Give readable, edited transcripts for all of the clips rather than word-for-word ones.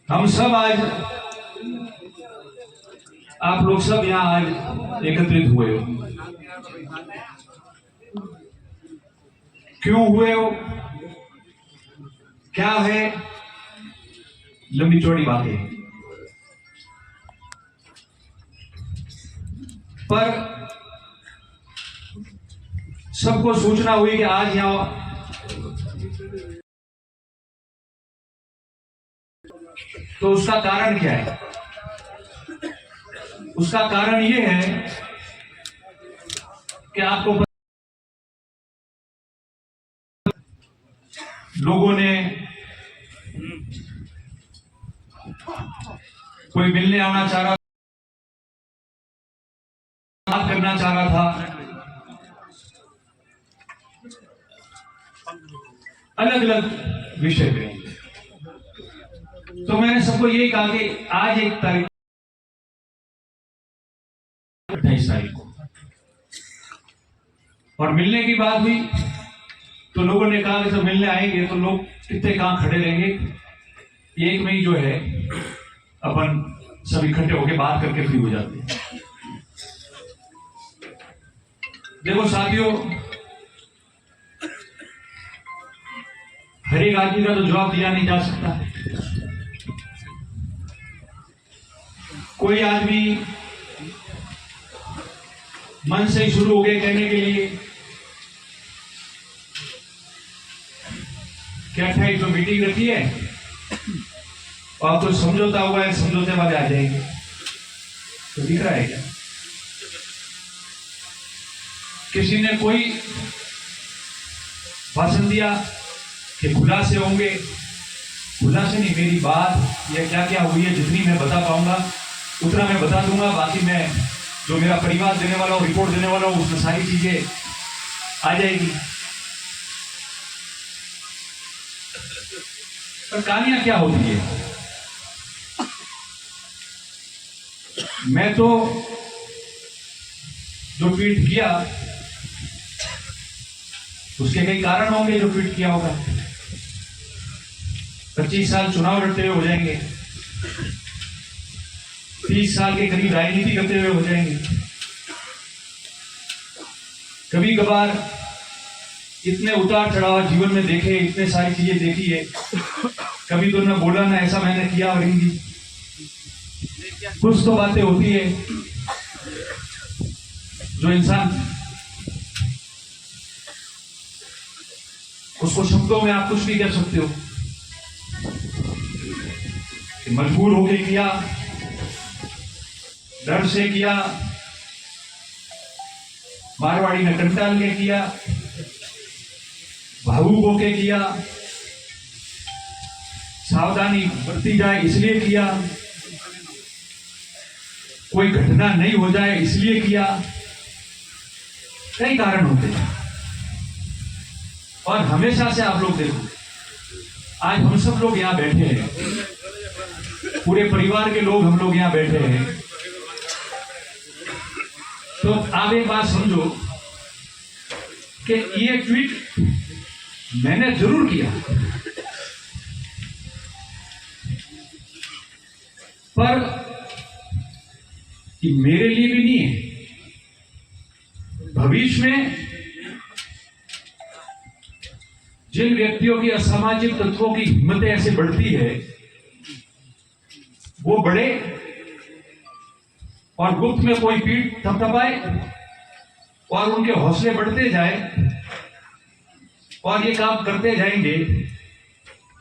हम सब आज, आप लोग सब यहाँ आज एकत्रित हुए हो। क्यों हुए हो, क्या है, लंबी चौड़ी बातें, पर सबको सूचना हुई कि आज यहाँ तो उसका कारण क्या है? उसका कारण यह है कि आपको लोगों ने, कोई मिलने आना चाह रहा, बात करना चाह रहा था, अलग अलग विषय पे। तो मैंने सबको यही कहा कि आज 1 तारीख 28 तारीख को, और मिलने की बात हुई तो लोगों ने कहा कि जब मिलने आएंगे तो लोग कितने कहां खड़े रहेंगे, 1 मई जो है अपन सब इकट्ठे होकर बात करके फ्री हो जाते हैं। देखो साथियों, हर एक आदमी का तो जवाब दिया नहीं जा सकता। कोई आदमी मन से ही शुरू हो गए कहने के लिए क्या 28 जो मीटिंग रखी है और कुछ समझौता हुआ है, समझौते वाले आ जाएंगे, तो दिख रहा है क्या? किसी ने कोई भाषण दिया कि खुलासे होंगे, खुलासे नहीं, मेरी बात या क्या क्या हुई है जितनी मैं बता पाऊंगा उतना मैं बता दूंगा। बाकी मैं जो मेरा परिवार देने वाला हूं, रिपोर्ट देने वाला हूं, उसमें सारी चीजें आ जाएगी। पर कहानियां क्या होती है? मैं तो जो ट्वीट किया उसके कई कारण होंगे जो ट्वीट किया होगा। 25 साल चुनाव लड़ते हुए हो जाएंगे, 30 साल के करीब राजनीति करते हुए हो जाएंगे। कभी कभार इतने उतार चढ़ाव जीवन में देखे, इतने सारी चीजें देखी है, कभी तो न बोला ना ऐसा मैंने किया और हिंदी, कुछ तो बातें होती है जो इंसान उसको शब्दों में आप कुछ नहीं कह सकते हो। मजबूर होके किया, डर से किया, मारवाड़ी में कंटाल के किया, भावुक होके किया, सावधानी बरती जाए इसलिए किया, कोई घटना नहीं हो जाए इसलिए किया, कई कारण होते हैं। और हमेशा से आप लोग देखो, आज हम सब लोग यहां बैठे हैं, पूरे परिवार के लोग हम लोग यहां बैठे हैं, तो आप एक बात समझो कि ये ट्वीट मैंने जरूर किया, पर ये मेरे लिए भी नहीं है। भविष्य में जिन व्यक्तियों की असामाजिक तत्वों की हिम्मतें ऐसे बढ़ती है, वो बढ़े और गुप्त में कोई पीठ थपथपाए और उनके हौसले बढ़ते जाए और ये काम करते जाएंगे,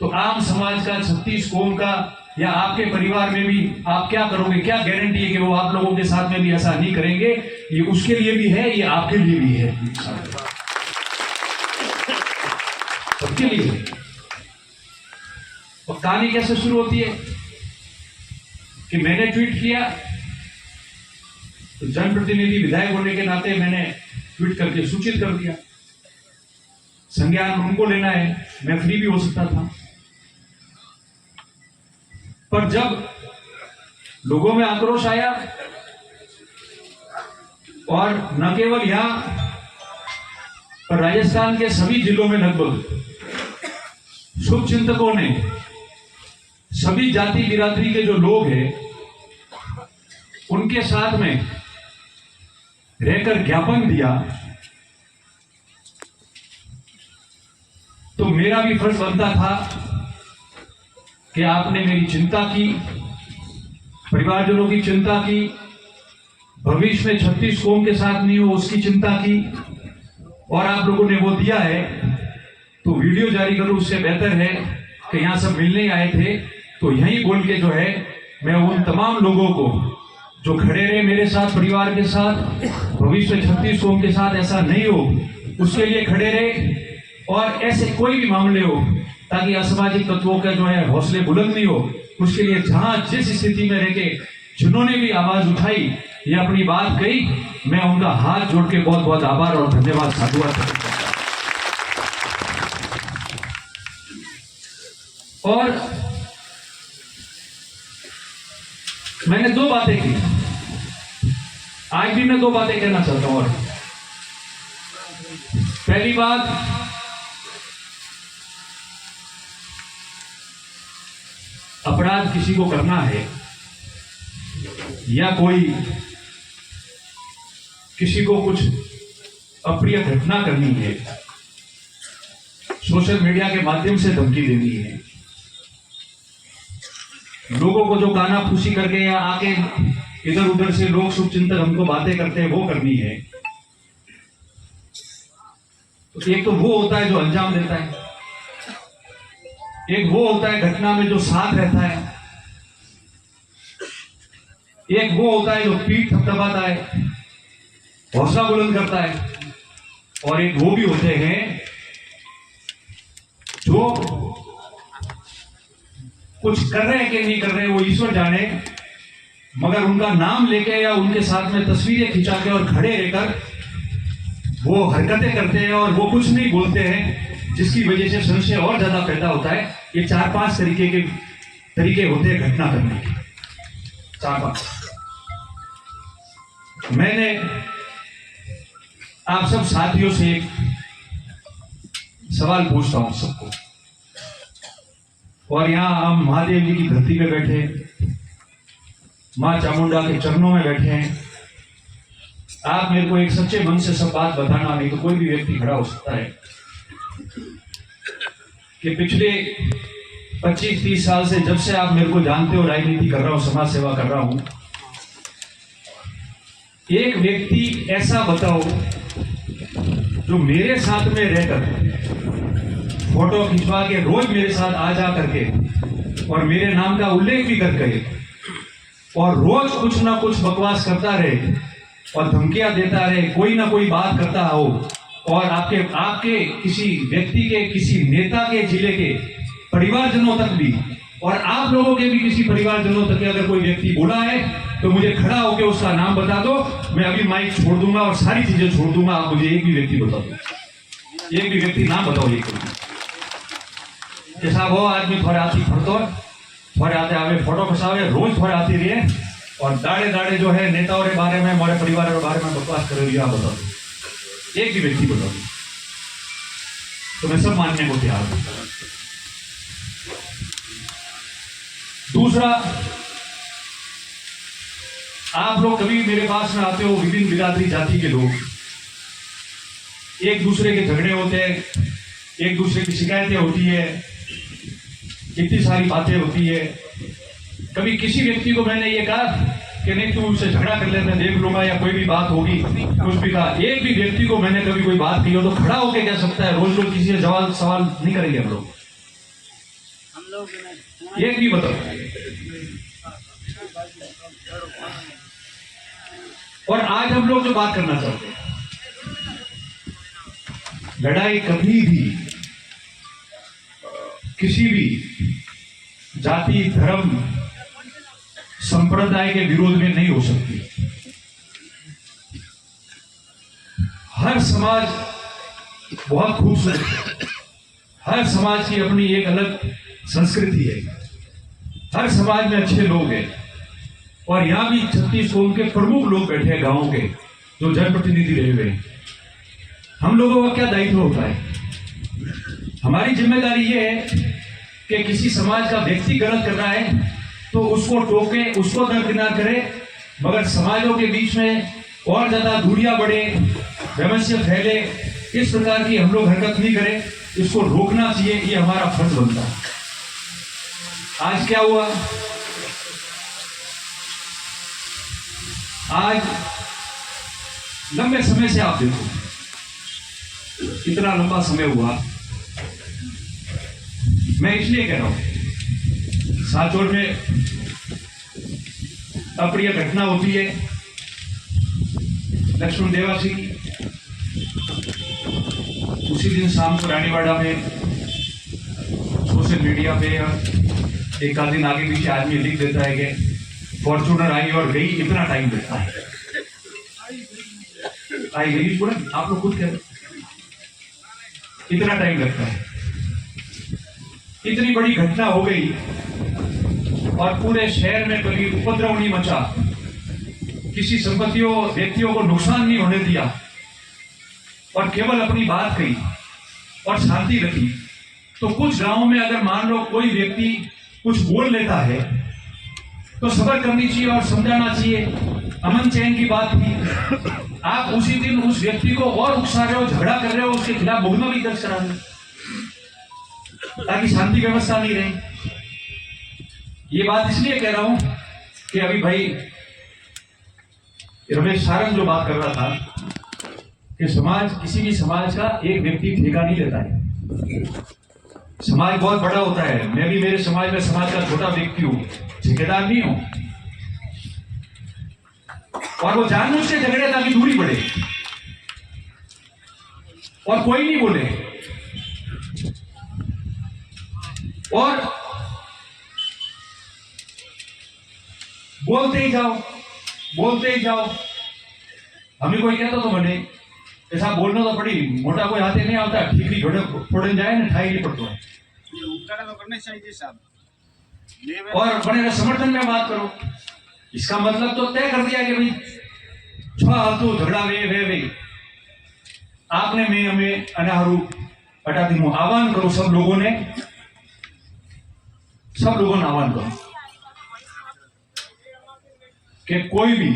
तो आम समाज का, 36 कौम का या आपके परिवार में भी आप क्या करोगे? क्या गारंटी है कि वो आप लोगों के साथ में भी ऐसा नहीं करेंगे? ये उसके लिए भी है, ये आपके लिए भी है, सबके लिए। और कहानी कैसे शुरू होती है कि मैंने ट्वीट किया, तो जनप्रतिनिधि विधायक होने के नाते मैंने ट्वीट करके सूचित कर दिया। संज्ञान उनको लेना है, मैं फ्री भी हो सकता था। पर जब लोगों में आक्रोश आया और न केवल यहां पर राजस्थान के सभी जिलों में लगभग शुभ चिंतकों ने, सभी जाति बिरादरी के जो लोग हैं उनके साथ में रहकर ज्ञापन दिया, तो मेरा भी फर्ज बनता था कि आपने मेरी चिंता की, परिवारजनों की चिंता की, भविष्य में 36 कौम के साथ नहीं हो उसकी चिंता की, और आप लोगों ने वो दिया है तो वीडियो जारी करूं उससे बेहतर है कि यहां सब मिलने आए थे तो यहीं बोल के जो है मैं उन तमाम लोगों को जो खड़े रहे मेरे साथ, परिवार के साथ, भविष्य में 36 कौम के साथ ऐसा नहीं हो उसके लिए खड़े रहे, और ऐसे कोई भी मामले हो ताकि असामाजिक तत्वों का जो है हौसले बुलंद नहीं हो, उसके लिए जहां जिस स्थिति में रह के जिन्होंने भी आवाज उठाई या अपनी बात कही, मैं उनका हाथ जोड़ के बहुत बहुत आभार और धन्यवाद साधुवाद करता हूं। और मैंने 2 बातें की, आज भी मैं 2 बातें कहना चाहता हूं। और पहली बात, अपराध किसी को करना है या कोई किसी को कुछ अप्रिय घटना करनी है, सोशल मीडिया के माध्यम से धमकी देनी है, लोगों को जो काना फूसी करके या आके इधर उधर से लोग शुभ चिंतन हमको बातें करते हैं वो करनी है, तो एक तो वो होता है जो अंजाम देता है, एक वो होता है घटना में जो साथ रहता है, एक वो होता है जो पीठ थपथपाता है, हौसला बुलंद करता है, और एक वो भी होते हैं जो कुछ कर रहे हैं कि नहीं कर रहे वो ईश्वर जाने, मगर उनका नाम लेके या उनके साथ में तस्वीरें खिंचा के और खड़े रहकर वो हरकतें करते हैं और वो कुछ नहीं बोलते हैं, जिसकी वजह से संशय और ज्यादा पैदा होता है। ये 4-5 तरीके होते हैं घटना करने के, 4-5। मैंने आप सब साथियों से एक सवाल पूछता हूं सबको, और यहां हम महादेव जी की धरती पे बैठे, मां चामुंडा के चरणों में बैठे हैं, आप मेरे को एक सच्चे मन से सब बात बताना, नहीं तो कोई भी व्यक्ति खड़ा हो सकता है कि पिछले 25-30 साल से जब से आप मेरे को जानते हो, राजनीति कर रहा हूं, समाज सेवा कर रहा हूं, एक व्यक्ति ऐसा बताओ जो मेरे साथ में रहकर फोटो खिंचवा के रोज मेरे साथ आ जा करके और मेरे नाम का उल्लेख भी करके और रोज कुछ ना कुछ बकवास करता रहे और धमकियां देता रहे, कोई ना कोई बात करता हो, और आपके किसी व्यक्ति के, किसी नेता के, जिले के परिवारजनों तक भी, और आप लोगों के भी किसी परिवारजनों तक अगर कोई व्यक्ति बोला है तो मुझे खड़ा होकर उसका नाम बता दो, मैं अभी माइक छोड़ दूंगा और सारी चीजें छोड़ दूंगा, आप मुझे एक भी व्यक्ति बता दो, एक भी व्यक्ति नाम बताओ। एक जैसा वो आदमी थोड़े हाथी फटतो, थोड़े आते आवे फोटो खसावे, रोज थोड़े आती रहे और दाड़े दाड़े जो है नेताओं के बारे में, हमारे परिवार के बारे में बकवास कर रही है, आप बता दो, एक भी व्यक्ति बता दो, तो मैं सब मानने को तैयार हूं। दूसरा, आप लोग कभी मेरे पास में आते हो, विभिन्न बिरादरी जाति के लोग, एक दूसरे के झगड़े होते हैं, एक दूसरे की शिकायतें होती है, इतनी सारी बातें होती है। कभी किसी व्यक्ति को मैंने ये कहा कि नहीं तू उससे झगड़ा कर ले, मैं देख लूंगा, या कोई भी बात होगी, कुछ भी कहा, एक भी व्यक्ति को मैंने कभी कोई बात की हो तो खड़ा होके कह सकता है, रोज रोज किसी से सवाल नहीं करेंगे हम लोग, एक भी बताओ। और आज हम लोग जो बात करना चाहते हैं, लड़ाई कभी भी किसी भी जाति, धर्म, संप्रदाय के विरोध में नहीं हो सकती। हर समाज बहुत खूबसूरत है, हर समाज की अपनी एक अलग संस्कृति है, हर समाज में अच्छे लोग हैं, और यहां भी 36 कौम के प्रमुख लोग बैठे हैं, गांवों के जो जनप्रतिनिधि रहे हुए हैं। हम लोगों का क्या दायित्व होता है? हमारी जिम्मेदारी ये है कि किसी समाज का व्यक्ति गलत कर रहा है तो उसको टोके, उसको दरकिनार करे, मगर समाजों के बीच में और ज्यादा दूरियां बढ़े, वैमनस्य फैले, इस प्रकार की हम लोग हरकत नहीं करें। इसको रोकना चाहिए, ये हमारा फर्ज बनता है। आज क्या हुआ, आज लंबे समय से आप देखो, इतना लंबा समय हुआ, मैं इसलिए कह रहा हूं, साचौर में अप्रिय घटना होती है लक्ष्मण देवासी की। उसी दिन शाम को रानीवाड़ा में सोशल मीडिया पे एक आध दिन आगे पीछे आदमी लिख देता है कि फॉर्चूनर आई और गई, इतना टाइम लगता है। आई गई पूरा, आप लोग खुद कह रहे, इतना टाइम लगता है। इतनी बड़ी घटना हो गई और पूरे शहर में कभी उपद्रव नहीं मचा, किसी संपत्तियों व्यक्तियों को नुकसान नहीं होने दिया और केवल अपनी बात कही और शांति रखी। तो कुछ गांवों में अगर मान लो कोई व्यक्ति कुछ बोल लेता है तो सब्र करनी चाहिए और समझाना चाहिए, अमन चैन की बात थी। आप उसी दिन उस व्यक्ति को और उकसा रहे हो, झगड़ा कर रहे हो, उसके खिलाफ मुकदमा भी दर्ज करा रहे हो ताकि शांति व्यवस्था नहीं रहे। ये बात इसलिए कह रहा हूं कि अभी भाई रमेश सारंग जो बात कर रहा था कि समाज, किसी भी समाज का एक व्यक्ति ठेका नहीं लेता है। समाज बहुत बड़ा होता है। मैं भी मेरे समाज में समाज का छोटा व्यक्ति हूं, ठेकेदार नहीं हूं। और वो जानबूझ के झगड़े ताकि दूरी बढ़े और कोई नहीं बोले और बोलते ही जाओ, बोलते ही जाओ। हमें कोई कहता तो बने ऐसा बोलना तो पड़ी, मोटा कोई हाथे नहीं आता, ठीकरी फोड़न जाए ना ठाई नहीं पड़ता है। और बड़े समर्थन में बात करो, इसका मतलब तो तय कर दिया कि भाई तो झगड़ा वे आपने मैं हमें अनाहरू हटा दी। आह्वान करो सब लोगों ने आह्वान करो कि कोई भी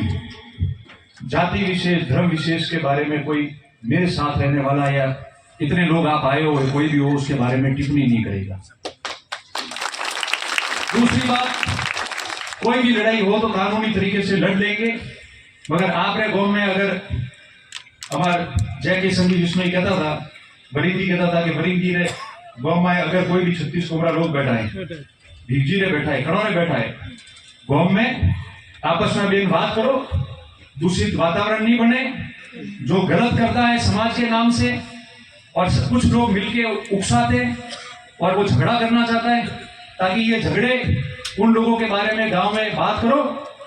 जाति विशेष, धर्म विशेष के बारे में कोई मेरे साथ रहने वाला या इतने लोग आप आए हो, कोई भी हो, उसके बारे में टिप्पणी नहीं करेगा। दूसरी बात, कोई भी लड़ाई हो तो कानूनी तरीके से लड़ लेंगे, मगर आपने गांव में अगर हमारे जय के संगी जिसमें कहता था, बरीन जी कहता था कि बरीन जी ने गांव में अगर कोई भी 36 कोमरा लोग बैठा है, भीजी ने बैठा है, खड़ों ने बैठा है, गांव में आपस में बेन बात करो, दूषित वातावरण नहीं बने। जो गलत करता है समाज के नाम से और कुछ लोग मिलके उकसाते और वो झगड़ा करना चाहता है, ताकि ये झगड़े उन लोगों के बारे में गांव में बात करो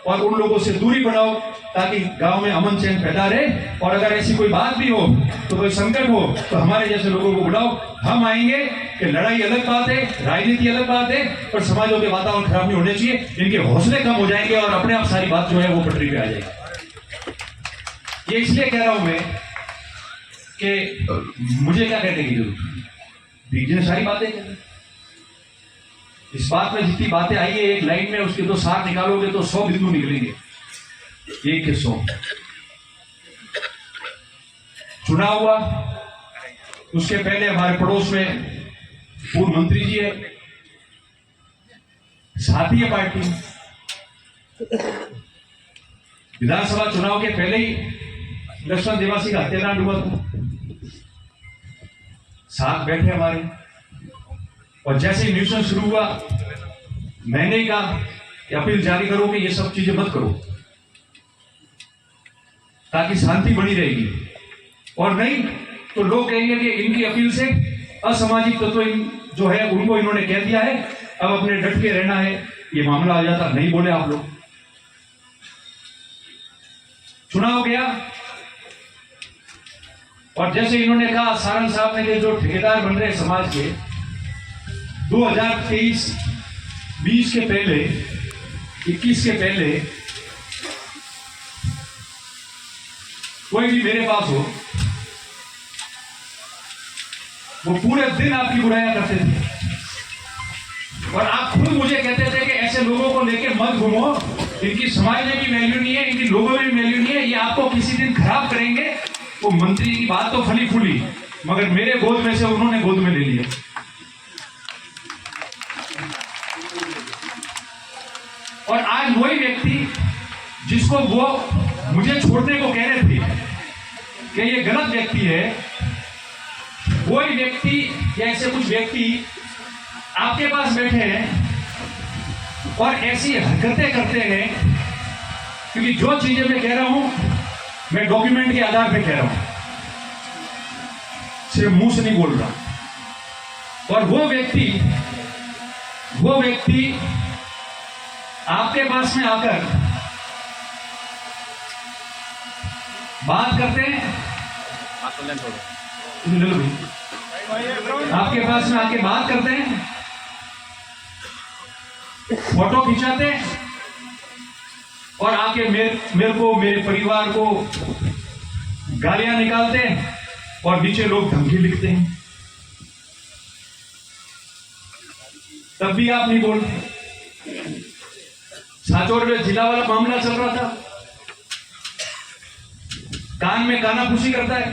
और उन लोगों से दूरी बढ़ाओ ताकि गांव में अमन चैन पैदा रहे। और अगर ऐसी कोई बात भी हो तो कोई संकट हो तो हमारे जैसे लोगों को बुलाओ, हम आएंगे। कि लड़ाई अलग बात है, राजनीति अलग बात है, पर समाजों के वातावरण खराब नहीं होने चाहिए, इनके हौसले कम हो जाएंगे और अपने आप सारी बात जो है वो पटरी पे आ जाएगी। ये इसलिए कह रहा हूं मैं कि मुझे क्या कहने की जरूरत है, बीजी ने सारी बातें कही। इस बात में जितनी बातें आई है एक लाइन में, उसके तो सार निकालोगे तो 100 बिंदु निकलेंगे, एक के 100। चुनाव हुआ, उसके पहले हमारे पड़ोस में पूर्व मंत्री जी है, साथी है पार्टी। विधानसभा चुनाव के पहले ही लक्ष्मण देवासी का हत्याकांड हुआ था, साथ बैठे हमारे। और जैसे ही न्यूज़ शुरू हुआ, मैंने कहा कि अपील जारी करो कि ये सब चीजें मत करो, ताकि शांति बनी रहेगी। और नहीं तो लोग कहेंगे कि इनकी अपील से असामाजिक तत्व जो है उनको इन्होंने कह दिया है, अब अपने डट के रहना है, ये मामला आ जाता। नहीं बोले आप लोग। चुनाव गया और जैसे इन्होंने कहा, सारंग साहब ने कि जो ठेकेदार बन रहे समाज के 2023-20 के पहले, 21 के पहले कोई भी मेरे पास हो, वो पूरे दिन आपकी बुराइयां करते थे। और आप खुद मुझे कहते थे कि ऐसे लोगों को लेके मत घूमो, इनकी समाज में भी वैल्यू नहीं है, इनकी लोगों में भी वैल्यू नहीं है, ये आपको किसी दिन खराब करेंगे। वो मंत्री की बात तो फली फूली, मगर मेरे गोद में से उन्होंने गोद में ले लिया। और आज वही व्यक्ति जिसको वो मुझे छोड़ने को कह रहे थे कि ये गलत व्यक्ति है, वही व्यक्ति या ऐसे कुछ व्यक्ति आपके पास बैठे हैं और ऐसी हरकतें करते हैं, क्योंकि जो चीजें मैं कह रहा हूं मैं डॉक्यूमेंट के आधार पे कह रहा हूं, सिर्फ मुंह से नहीं बोल रहा। और वो व्यक्ति आपके पास में आकर बात करते हैं, आपके पास में आके बात करते हैं, फोटो खिंचाते हैं और आके मेरे को, मेरे परिवार को गालियां निकालते हैं और नीचे लोग धमकी लिखते हैं। तब भी आप नहीं बोलते। साचौर में जिला वाला मामला चल रहा था, कान में कानाफूसी करता है,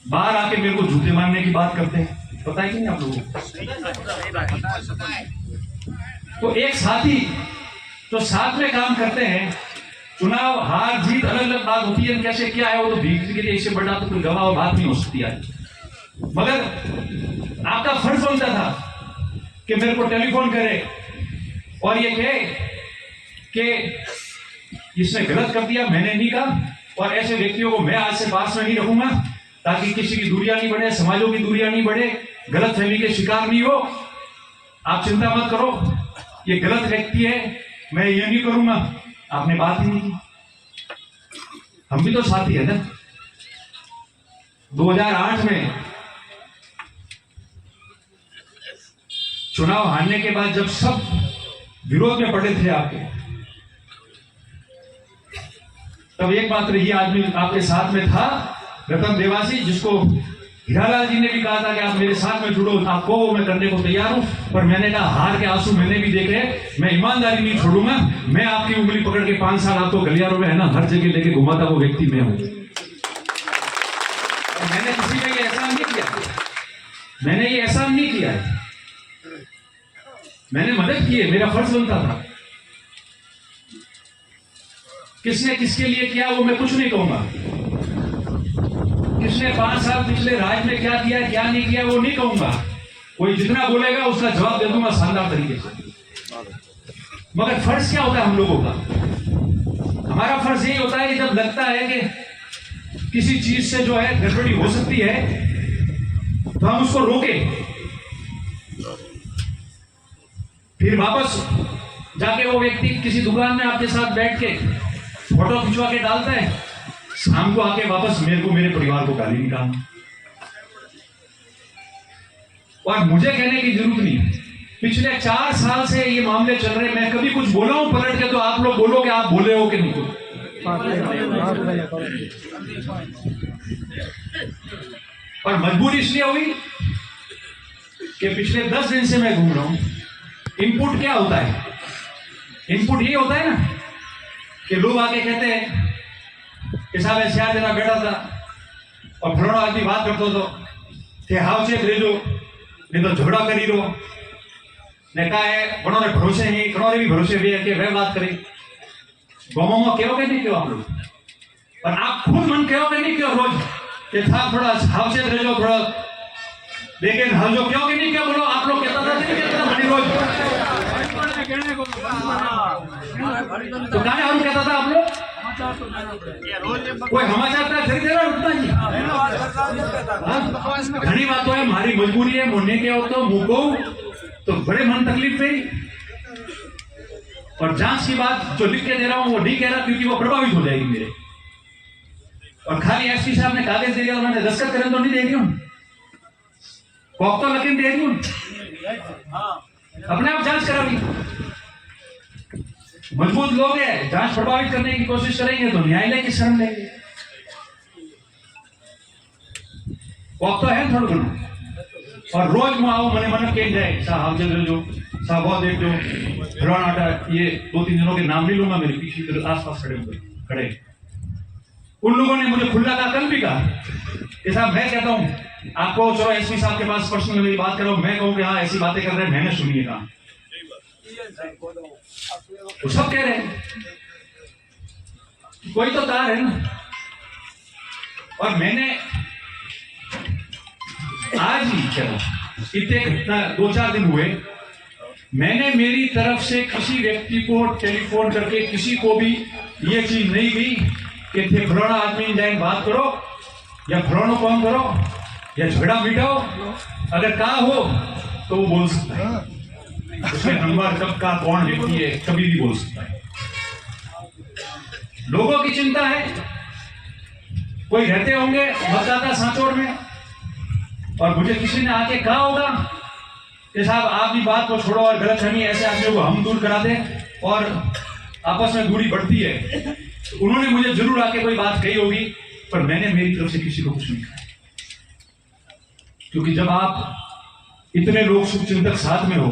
बाहर आके मेरे को जूते मारने की बात करते हैं। पता है कि नहीं आप लोगों को? तो एक साथी तो साथ में काम करते हैं, चुनाव हार जीत अलग अलग बात होती है, कैसे क्या है वो तो भीख के लिए, इससे बड़ा तो कोई गवाह बात नहीं हो सकती है। मगर आपका फर्ज बनता था कि मेरे को टेलीफोन करे और ये कहे कि इसने गलत कर दिया, मैंने नहीं कहा, और ऐसे व्यक्तियों को मैं आज से पास में नहीं रखूंगा ताकि किसी की दूरियां नहीं बढ़े, समाजों की दूरियां नहीं बढ़े, गलत फहमी के शिकार नहीं हो। आप चिंता मत करो, ये गलत व्यक्ति है, मैं ये नहीं करूंगा। आपने बात ही नहीं की। हम भी तो साथी है ना। 2008 में चुनाव हारने के बाद जब सब विरोध में पड़े थे आपके, तब एक मात्र ये आदमी आपके साथ में था, रतन देवासी, जिसको हीरालाल जी ने भी कहा था कि आप मेरे साथ में जुड़ो, आपको वो मैं करने को तैयार हूं। पर मैंने कहा हार के आंसू मैंने भी देखे, मैं ईमानदारी नहीं छोड़ूंगा। मैं आपकी उंगली पकड़ के 5 साल आपको गलियारों में है ना हर जगह लेके घुमाता वो व्यक्ति मैं हूं। मैंने किसी का ये एहसान नहीं किया, मैंने ये एहसान नहीं किया है, मैंने मदद की है, मेरा फर्ज बनता था। किसने किसके लिए किया वो मैं कुछ नहीं कहूंगा, किसने 5 साल पिछले राज में क्या किया क्या नहीं किया वो नहीं कहूंगा। कोई जितना बोलेगा उसका जवाब दे दूंगा शानदार तरीके से। मगर फर्ज क्या होता है हम लोगों का? हमारा फर्ज यही होता है कि जब लगता है कि किसी चीज से जो है गड़बड़ी हो सकती है तो हम उसको रोकें, फिर वापस जाके वो व्यक्ति किसी दुकान में आपके साथ बैठ के फोटो खिंचवा के डालता है, शाम को आके वापस मेरे को, मेरे परिवार को गाली निकालना। और मुझे कहने की जरूरत नहीं, पिछले 4 साल से ये मामले चल रहे, मैं कभी कुछ बोला हूं पलट के तो आप लोग बोलो कि आप बोले हो कि नहीं। और मजबूरी इसलिए हुई कि पिछले 10 दिन से मैं घूम रहा हूं। इनपुट क्या होता है? इनपुट ये होता है ना कि लोग आके कहते हैं कि साहब ऐसे आज जना बैठा था और फलाना आदमी बात करते तो थे हाव चेक रेजो नहीं तो झगड़ा करी रो ने कहा है बड़ों ने भरोसे नहीं, कड़ों ने भी भरोसे भी है कि वह बात करी। गोमो कहो के नहीं क्यों आप लोग? और आप खुद मन कहो के नहीं क्यों रोज कि था थोड़ा हाव चेक रेजो थोड़ा, लेकिन हल जो क्यों के नहीं क्यों बोलो आप लोग कहता था नहीं कहता था रोज तो कहा हम कहता था आप लोग कोई समाचार था खरीदे रहा उतना जी घनी बातों है, हमारी मजबूरी है, मुन्ने क्या हो तो मुंह को तो बड़े मन तकलीफ में। और जांच की बात जो लिख के दे रहा हूं वो नहीं कह रहा क्योंकि वो प्रभावित हो जाएगी मेरे। और खाली एसपी साहब ने कागज दे दिया, उन्होंने दस्तखत करें तो नहीं दे रही हूं, कॉक तो लेकिन दे रही हूं, अपने आप जांच करा ली। मजबूत लोग हैं, जांच प्रभावित करने की कोशिश करेंगे तो न्यायालय की शरण लेंगे। कॉक तो है थोड़ा घना, और रोज में आओ मने मन कह जाए साहब जो साहब बहुत देख जो फलाना ये 2-3 जनों के नाम नहीं लूंगा, मेरे पीछे के आसपास खड़े उन लोगों ने मुझे खुला कहा, कल भी कहा कि साहब मैं कहता हूं आपको, चलो एसपी साहब के पास पर्सनल मेरी बात करो, मैं कहूं कि हाँ ऐसी बातें कर रहे हैं, मैंने सुनी है कहा, तो सब कह रहे हैं कोई तो तार है ना। और मैंने आज ही चला इतने घटना 2-4 दिन हुए, मैंने मेरी तरफ से किसी व्यक्ति को टेलीफोन करके किसी को भी ये चीज नहीं दी कि थे फलाना आदमी जाए बात करो या फलाना कौन करो या झगड़ा मिटाओ, अगर कहा हो तो वो बोल सकता है, उसमें नंबर कब का कौन व्यक्ति है कभी भी बोल सकता है। लोगों की चिंता है, कोई रहते होंगे मतदाता सांचौर में और मुझे किसी ने आके कहा होगा कि साहब आप भी बात को छोड़ो और गलतफहमी ऐसे आदमियों को हम दूर करा दें और आपस में दूरी बढ़ती है, तो उन्होंने मुझे जरूर आके कोई बात कही होगी, पर मैंने मेरी तरफ से किसी को कुछ नहीं कहा, क्योंकि जब आप इतने लोग शुभचिंतक साथ में हो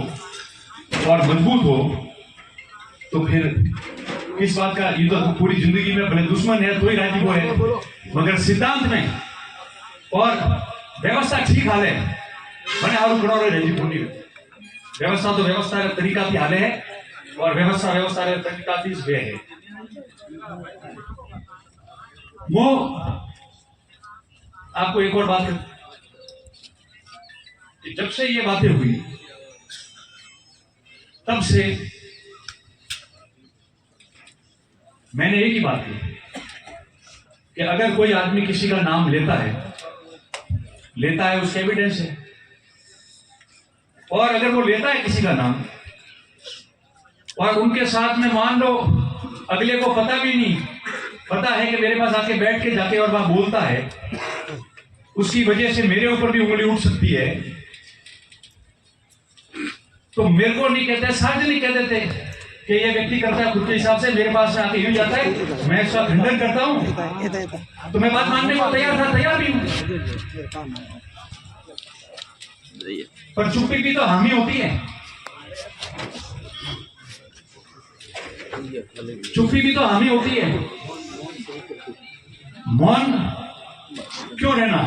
और मजबूत हो तो फिर किस बात का, ये तो पूरी जिंदगी में भले दुश्मन है तो ही राजी वो है, मगर सिद्धांत में और व्यवस्था ठीक हाल है मैंने आरोप करो राजी पूरी व्यवस्था तो व्यवस्था तरीका की हाले है और व्यवस्था तरीका की वे है। वो आपको एक और बात कि जब से ये बातें हुई तब से मैंने एक ही बात की कि अगर कोई आदमी किसी का नाम लेता है उसके एविडेंस है, और अगर वो लेता है किसी का नाम और उनके साथ में मान लो अगले को पता है कि मेरे पास आके बैठ के जाके और वहां बोलता है, उसकी वजह से मेरे ऊपर भी उंगली उठ सकती है, तो मेरे को नहीं कहते, सार्वजनिक कह देते कि ये व्यक्ति करता है खुद के हिसाब से, मेरे पास आके यूं जाता है, मैं इसका खंडन करता हूं, तो मैं बात मानने को तैयार भी हूं, पर चुप्पी भी तो हामी होती है, चुप्पी भी तो हामी होती है, मौन क्यों रहना,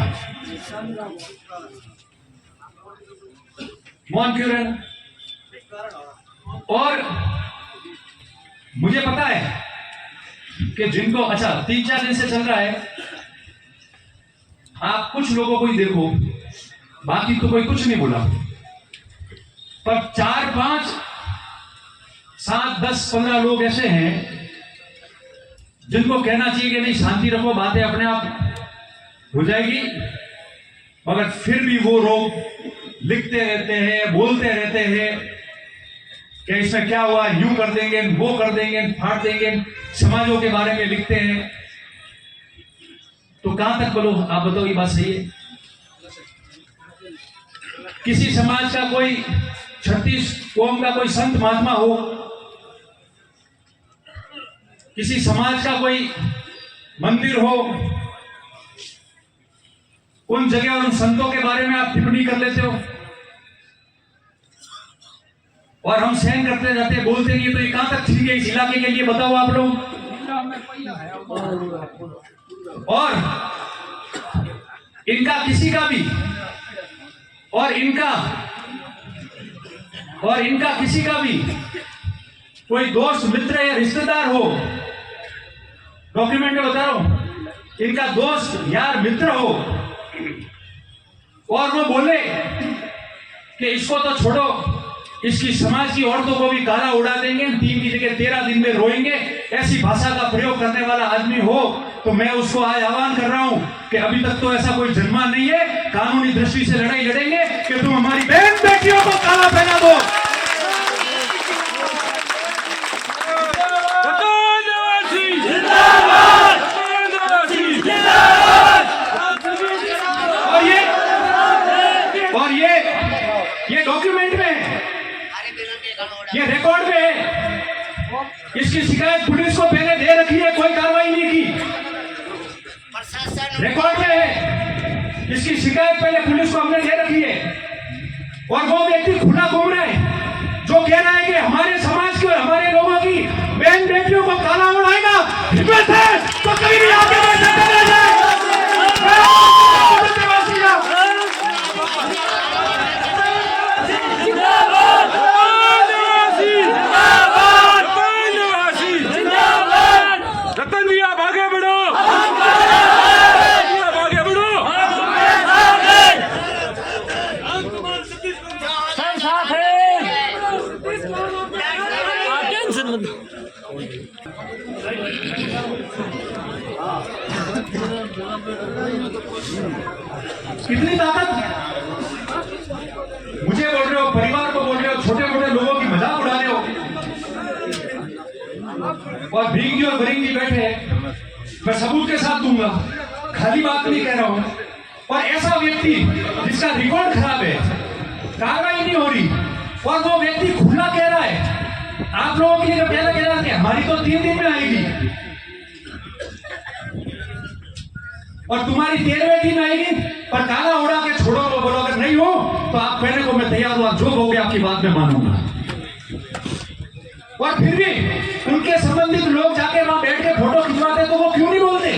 मौन क्यों रहना। और मुझे पता है कि जिनको, अच्छा 3-4 दिन से चल रहा है, आप कुछ लोगों को ही देखो, बाकी तो कोई कुछ नहीं बोला, पर 4-5 7 10 15 लोग ऐसे हैं जिनको कहना चाहिए कि नहीं शांति रखो, बातें अपने आप हो जाएगी, मगर फिर भी वो लोग लिखते रहते हैं, बोलते रहते हैं कि इसमें क्या हुआ, यूं कर देंगे, वो कर देंगे, फाड़ देंगे, समाजों के बारे में लिखते हैं, तो कहां तक बोलो आप बताओ, ये बात सही है। किसी समाज का कोई 36 कौम का कोई संत महात्मा हो, किसी समाज का कोई मंदिर हो, उन जगह और उन संतों के बारे में आप टिप्पणी कर लेते हो और हम सहन करते जाते हैं, बोलते नहीं, तो ये कहां तक ठीक है इस इलाके के लिए, बताओ आप लोग। और इनका किसी का भी और इनका किसी का भी कोई दोस्त मित्र या रिश्तेदार हो, डॉक्यूमेंट में बता रहा हूं, इनका दोस्त यार मित्र हो और वो बोले कि इसको तो छोड़ो, इसकी समाज की औरतों को भी काला उड़ा देंगे, 3 की जगह 13 दिन में रोएंगे, ऐसी भाषा का प्रयोग करने वाला आदमी हो, तो मैं उसको आज आह्वान कर रहा हूं कि अभी तक तो ऐसा कोई जन्मा नहीं है, कानूनी दृष्टि से लड़ाई लड़ेंगे कि तुम हमारी बहन बेटियों को काला पहना दो। और ये डॉक्यूमेंट में है, ये रिकॉर्ड में है, इसकी शिकायत पुलिस को पहले दे रखी है, कोई कार्रवाई नहीं की, रिकॉर्ड में है, इसकी शिकायत पहले पुलिस को हमने दे रखी है, और वो व्यक्ति खुला घूम रहा है जो कह रहा है कि हमारे समाज के और हमारे लोगों की बहन बेटियों को काला उड़ाएगा, हिम्मत है तो कहीं भी आगे बढ़ सकता है। रतन भैया आगे बढ़ो, आगे बढ़ो। सब साथ है। टेंशन मत। कितनी ताकत, मुझे बोल रहे हो, परिवार को बोल रहे हो, छोटे मोटे लोगों की मजाक उड़ा रहे हो और भींगी और भरिंगी बैठे हैं। मैं सबूत के साथ दूंगा, खाली बात नहीं कह रहा हूं। और ऐसा व्यक्ति जिसका रिकॉर्ड खराब है, कार्रवाई नहीं हो रही और वो व्यक्ति खुला कह रहा है, आप लोगों के लिए पहले कह रहा था हमारी तो 3 दिन में आएगी और तुम्हारी 13वें दिन आएगी, पर काला उड़ा के छोड़ो। वो बोलो अगर नहीं हो तो आप कहने को मैं तैयार हूं, आप जो कहोगे आपकी बात में मानूंगा। और फिर भी उनके संबंधित लोग जाके वहां बैठ के फोटो खिंचवाते तो वो क्यों नहीं बोलते?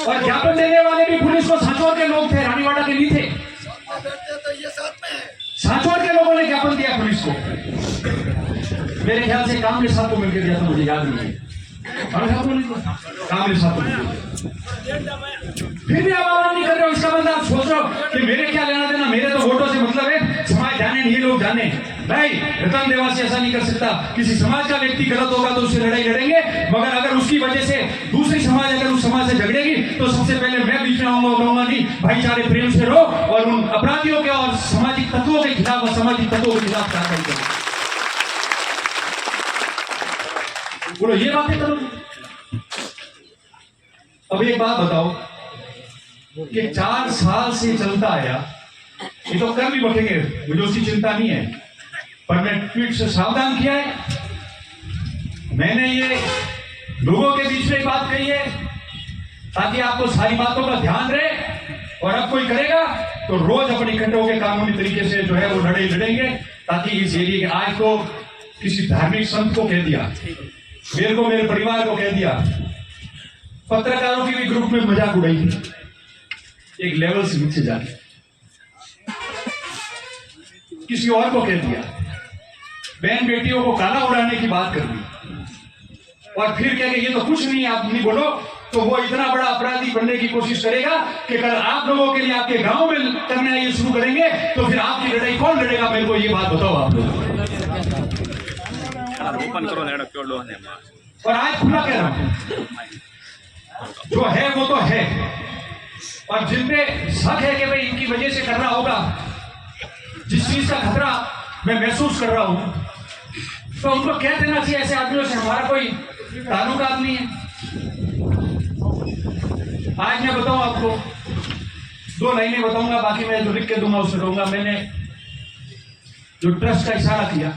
और ज्ञापन देने वाले भी पुलिस को सांचौर के लोग थे, रानीवाड़ा के नहीं थे। सांचौर के लोगों ने ज्ञापन दिया पुलिस को, मेरे ख्याल से काम के साथ को मिलकर दिया था, मुझे याद नहीं है। काम के साथ फिर भी आप आवाज नहीं कर रहे हो। इसका मतलब आप सोच रहे हो कि मेरे क्या लेना देना, मेरे तो वोटों से मतलब है, समाज जाने ये लोग जाने। भाई रतन देवासी ऐसा नहीं कर सकता। किसी समाज का व्यक्ति गलत होगा तो उससे लड़ाई लड़ेंगे, मगर अगर उसकी वजह से दूसरी समाज अगर उस समाज से झगड़ेगी तो सबसे पहले मैं बीच में आऊंगा, कहूंगा नहीं भाईचारे प्रेम से रहो और उन अपराधियों के और सामाजिक तत्वों के खिलाफ और सामाजिक तत्वों के खिलाफ कार्रवाई करो। बोलो ये बातें करो। अब एक बात बताओ कि 4 साल से चलता आया, ये तो कर भी बैठेंगे, मुझे उसकी चिंता नहीं है, पर मैं ट्वीट से सावधान किया है। मैंने ये लोगों के बीच में बात कही है ताकि आपको सारी बातों का ध्यान रहे, और अब कोई करेगा तो रोज अपने इकट्ठे होकर कानूनी तरीके से जो है वो लड़ेंगे, ताकि इस एरिया के आज को किसी धार्मिक संत को कह दिया, मेरे को, मेरे परिवार को कह दिया, पत्रकारों की भी ग्रुप में मजाक उड़ाई थी एक लेवल से नीचे जाके, किसी और को कह दिया, बहन बेटियों को काला उड़ाने की बात कर दी और फिर कह के ये तो कुछ नहीं, आप नहीं बोलो तो वो इतना बड़ा अपराधी बनने की कोशिश करेगा कि कल आप लोगों के लिए आपके गांव में करना ये शुरू करेंगे तो फिर आपकी लड़ाई कौन लड़ेगा? मेरे को ये बात बताओ आप लोग। और आज खुला कह रहा हूं, जो है वो तो है, और जिन पे शक है कि भाई इनकी वजह से कर रहा होगा, जिस चीज का खतरा मैं महसूस कर रहा हूं, तो उनको कह देना चाहिए ऐसे आदमियों से हमारा कोई ताल्लुकात नहीं है। आज मैं बताऊं आपको, 2 लाइनें बताऊंगा, बाकी मैं जो लिख के दूंगा उससे दूंगा। मैंने जो ट्रस्ट का इशारा किया,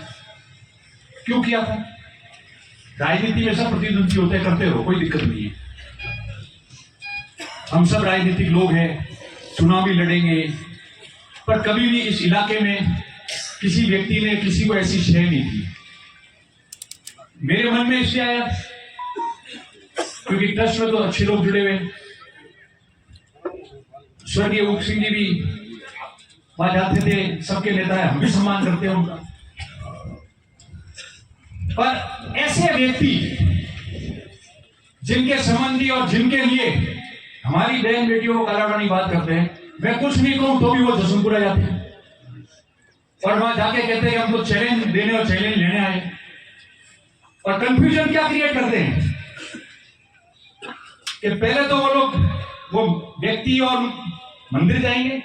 क्यों किया था? राजनीति में सब प्रतिद्वंदी होते करते हो, कोई दिक्कत नहीं है, हम सब राजनीतिक लोग हैं, चुनाव भी लड़ेंगे, पर कभी भी इस इलाके में किसी व्यक्ति ने किसी को ऐसी शय नहीं की। मेरे मन में इसलिए आया क्योंकि ट्रस्ट में तो अच्छे लोग जुड़े हुए, स्वर्गीय ऊक सिंह जी भी वहां जाते थे, सबके नेता है, हम भी सम्मान करते हैं उनका। पर ऐसे व्यक्ति जिनके संबंधी और जिनके लिए हमारी बहन बेटियों को काला उड़ाने की बात करते हैं, मैं कुछ नहीं कहूं तो भी वो जसनपुरा जाते हैं और वहां जाके कहते हैं हम तो चैलेंज देने और चैलेंज लेने आए, और कंफ्यूजन क्या क्रिएट करते हैं कि पहले तो वो लोग वो व्यक्ति और मंदिर जाएंगे,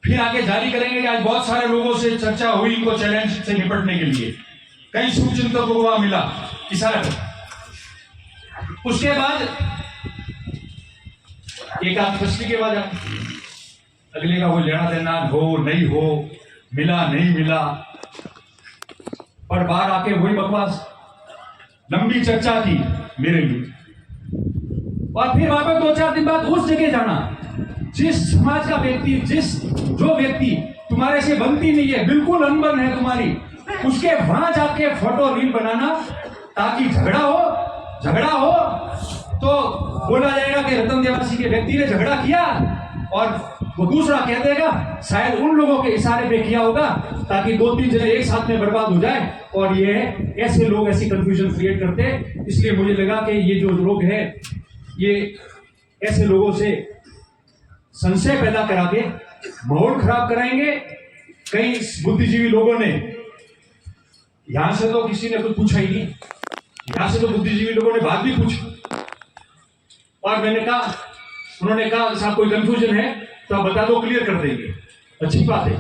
फिर आगे जारी करेंगे कि आज बहुत सारे लोगों से चर्चा हुई इनको चैलेंज से निपटने के लिए, कई शुभचिंतकों को वहां मिला इशारा कर। उसके बाद एक आध फसली के बाद अगले का वो लेना देना हो नहीं हो, मिला नहीं मिला, और बाहर आके वही बकवास, लंबी चर्चा की मेरे लिए, और फिर वहां पर 2-4 दिन बाद उस जगह जाना जिस समाज का व्यक्ति, जो व्यक्ति तुम्हारे से बनती नहीं है, बिल्कुल अनबन है तुम्हारी, उसके वहां जाके फोटो रील बनाना ताकि झगड़ा हो तो बोला जाएगा कि रतन देवासी के व्यक्ति ने झगड़ा किया, और वो दूसरा कह देगा शायद उन लोगों के इशारे पे किया होगा ताकि 2-3 जने एक साथ में बर्बाद हो जाए। और ये ऐसे लोग ऐसी कंफ्यूजन क्रिएट करते हैं। इसलिए मुझे लगा कि ये जो लोग हैं ये ऐसे लोगों से संशय पैदा करा के माहौल खराब कराएंगे। कई बुद्धिजीवी लोगों ने, यहां से तो किसी ने कुछ पूछा ही नहीं, यहां से तो बुद्धिजीवी लोगों ने बात भी पूछी, और मैंने कहा, उन्होंने कहा साहब कोई कंफ्यूजन है तो आप बता दो, क्लियर कर देंगे। अच्छी बात है,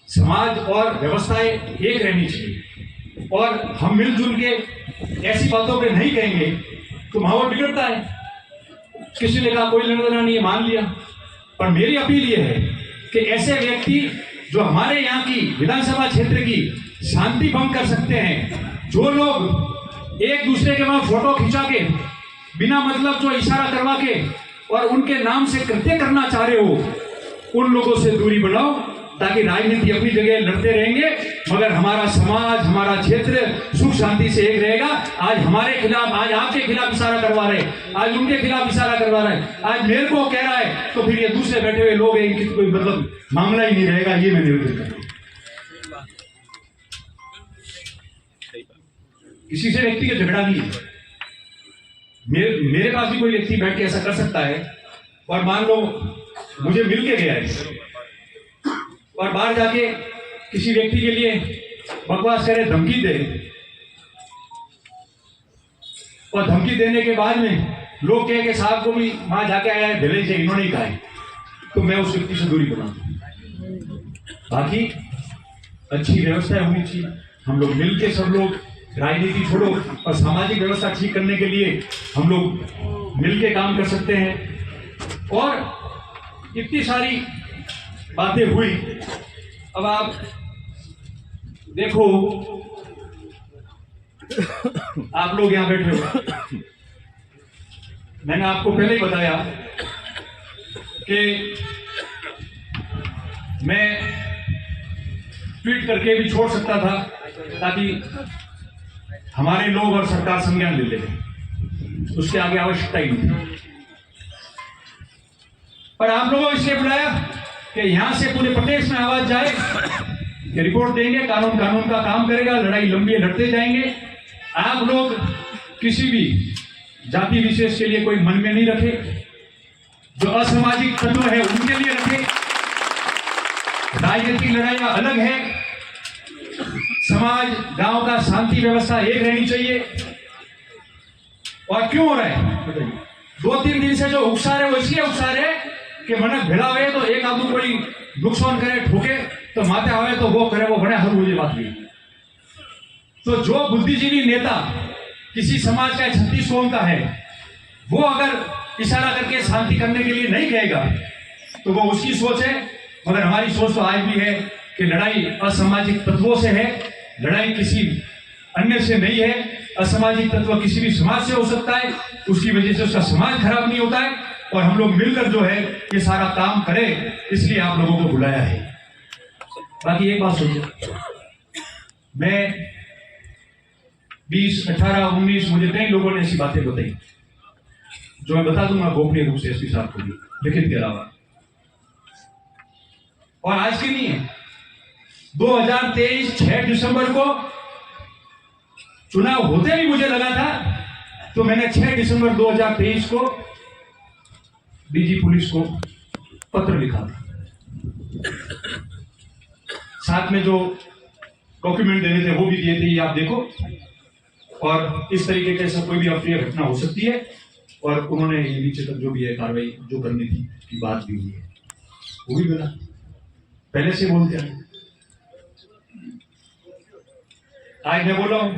समाज और व्यवस्थाएं एक रहनी चाहिए, और हम मिलजुल के ऐसी बातों पे नहीं कहेंगे तो माहौल बिगड़ता है। किसी ने कहा कोई लेना देना नहीं है, मान लिया, पर मेरी अपील यह है कि ऐसे व्यक्ति जो हमारे यहाँ की विधानसभा क्षेत्र की शांति भंग कर सकते हैं, जो लोग एक दूसरे के वहां फोटो खिंचा के बिना मतलब जो इशारा करवा के और उनके नाम से कृत्य करना चाह रहे हो, उन लोगों से दूरी बनाओ, ताकि राजनीति अपनी जगह लड़ते रहेंगे मगर हमारा समाज, हमारा क्षेत्र सुख शांति से एक रहेगा। आज हमारे खिलाफ, आज आपके खिलाफ इशारा करवा रहे, आज उनके खिलाफ इशारा करवा रहे, आज मेरे को कह रहा है, तो फिर ये दूसरे बैठे हुए लोग हैं, इनकी कोई मतलब मामला ही नहीं रहेगा। ये मैं निवेदन करता हूं। किसी से व्यक्ति का झगड़ा नहीं है। मेरे पास भी कोई व्यक्ति बैठ के ऐसा कर सकता है, और मान लो मुझे मिल के गया है और बाहर जाके किसी व्यक्ति के लिए बकवास करे, धमकी दे, और धमकी देने के बाद में लोग कहे कि साहब को भी वहां जाके आया है, भले से इन्होंने ही कहा है, तो मैं उस व्यक्ति से दूरी बनाऊं। बाकी अच्छी व्यवस्था होनी चाहिए। हम लोग मिलके, सब लोग राजनीति छोड़ो और सामाजिक व्यवस्था ठीक करने के लिए हम लोग मिलके काम कर सकते हैं। और इतनी सारी बातें हुई, अब आप देखो, आप लोग यहां बैठे हो, मैंने आपको पहले ही बताया कि मैं ट्वीट करके भी छोड़ सकता था ताकि हमारे लोग और सरकार संज्ञान ले ले, उसके आगे आवश्यकता ही नहीं। पर आप लोगों को इसलिए बुलाया कि यहां से पूरे प्रदेश में आवाज जाए कि रिपोर्ट देंगे, कानून का काम करेगा, लड़ाई लंबी है, लड़ते जाएंगे। आप लोग किसी भी जाति विशेष के लिए कोई मन में नहीं रखे, जो असामाजिक तत्व है उनके लिए रखे। राजनीतिक लड़ाइयां अलग है, समाज, गांव का शांति व्यवस्था एक रहनी चाहिए। और क्यों हो रहा है? 2-3 दिन से जो उकसार है वो इसलिए उकसार है कि मन भिड़ा हुए तो एक आदमी कोई नुकसान करे, ठोके तो माते आवे तो वो करे, वो बड़े हर मुझे बात नहीं। तो जो बुद्धिजीवी नेता किसी समाज का 36 कौम का है, वो अगर इशारा करके शांति करने के लिए नहीं कहेगा तो वो उसकी सोच है। मगर हमारी सोच तो आज भी है कि लड़ाई असामाजिक तत्वों से है, लड़ाई किसी अन्य से नहीं है। असामाजिक तत्व किसी भी समाज से हो सकता है, उसकी वजह से उसका समाज खराब नहीं होता है। और हम लोग मिलकर जो है ये सारा काम करें, इसलिए आप लोगों को बुलाया है। बाकी एक बात सोचिए, मैं 20, 18, 19 मुझे कई लोगों ने ऐसी बातें बताई जो मैं बता दूंगा गोपनीय रूप से एसपी साहब को भी, लिखित के अलावा। और आज की नहीं है, 2023 6 दिसंबर को चुनाव होते भी मुझे लगा था, तो मैंने 6 दिसंबर 2023 को डीजी पुलिस को पत्र लिखा था। साथ में जो डॉक्यूमेंट देने थे वो भी दिए थे, ये आप देखो। और इस तरीके के ऐसा कोई भी अप्रिय घटना हो सकती है, और उन्होंने नीचे तक जो भी है कार्रवाई जो करनी थी की बात भी हुई है, वो भी बना पहले से बोलते हैं। आज मैं बोल रहा हूं,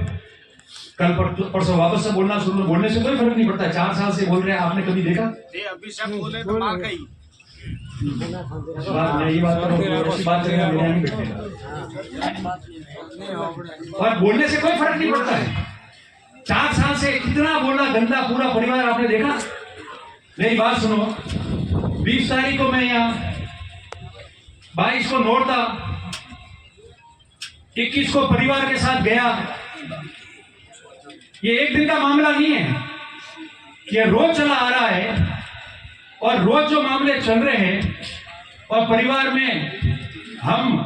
कल परसों वापस से बोलना शुरू, बोलने से कोई फर्क नहीं पड़ता। 4 साल से बोल रहे हैं, आपने कभी देखा? अभी सब बोले तो मार गई। ये बात और बोलने से कोई फर्क नहीं पड़ता है। 4 साल से कितना बोला गंदा, पूरा परिवार आपने देखा। मेरी बात सुनो, 20 तारीख को मैं यहाँ 22 को नोरता, 21 को परिवार के साथ गया। ये एक दिन का मामला नहीं है, ये रोज चला आ रहा है और रोज जो मामले चल रहे हैं और परिवार में हम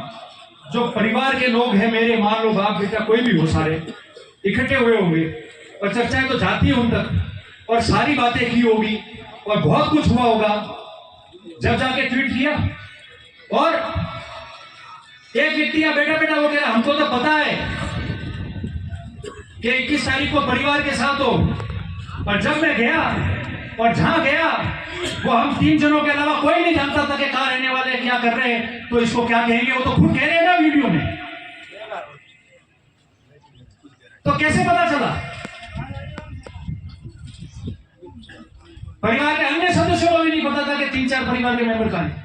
जो परिवार के लोग हैं, मेरे मान लो बाप बेटा कोई भी हो, सारे इकट्ठे हुए होंगे और चर्चाएं तो जाती है उन तक और सारी बातें की होगी और बहुत कुछ हुआ होगा। जब जाके ट्वीट किया और एक व्यक्ति या बेटा बेटा वो कह रहा हमको तो पता है कि 21 तारीख को परिवार के साथ हो, और जब मैं गया और जहां गया वो हम 3 जनों के अलावा कोई नहीं जानता था कि कहां रहने वाले हैं, क्या कर रहे हैं, तो इसको क्या कहेंगे, वो तो खुद कह रहे हैं ना वीडियो में। तो कैसे पता चला? परिवार के अन्य सदस्यों को भी नहीं पता था कि 3-4 परिवार के मेंबर कहां हैं।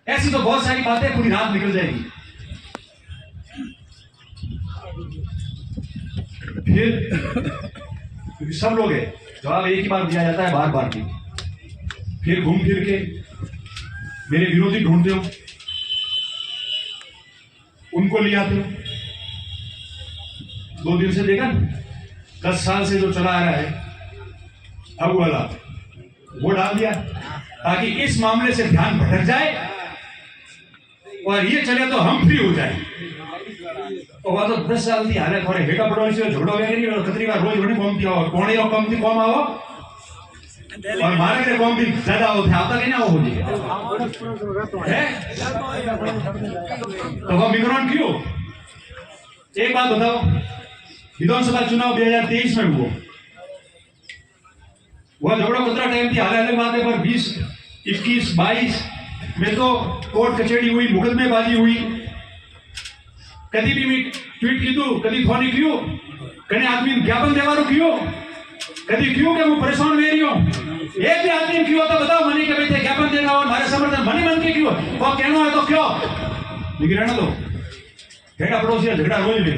ऐसी तो बहुत सारी बातें पूरी रात निकल जाएगी। फिर सब लोग है, जवाब एक ही बार दिया जाता है, बार बार नहीं। फिर घूम फिर के मेरे विरोधी ढूंढते हो, उनको ले आते हो। 2 दिन से देखा, 10 साल से जो चला आ रहा है, अब वाला वो डाल दिया ताकि इस मामले से ध्यान भटक जाए और ये चले तो हम फ्री हो जाए। और वह तो 10 साल की हालत थोड़े हेटा पड़ोसी से झगड़ो वगैरह और कतरी बार रोज घणी कॉम किया और कोणे और कम थी कॉम आओ और मारे के कॉम भी ज्यादा होते आता के ना हो जी है। तो वह मिग्रेंट क्यों? एक बात बताओ, विधानसभा चुनाव 2023 में हुआ, वह झगड़ो कतरा टाइम थी, हाल अलग बात है, पर 20, 21, 22 में तो कोर्ट कचहरी हुई, मुकदमेबाजी हुई। कभी भी मैं ट्वीट कीधु, कभी फोन क्यों, कने आदमी ज्ञापन देवारो क्यों, कभी क्यों के मैं परेशान वे रही हूं। एक भी आदमी क्यों तो बताओ मनी के भाई ज्ञापन देना और हमारे समर्थन मनी मन के क्यों, वो कहना है तो क्यों लेकिन रहना दो। हेड़ा पड़ोसी झगड़ा रोज ले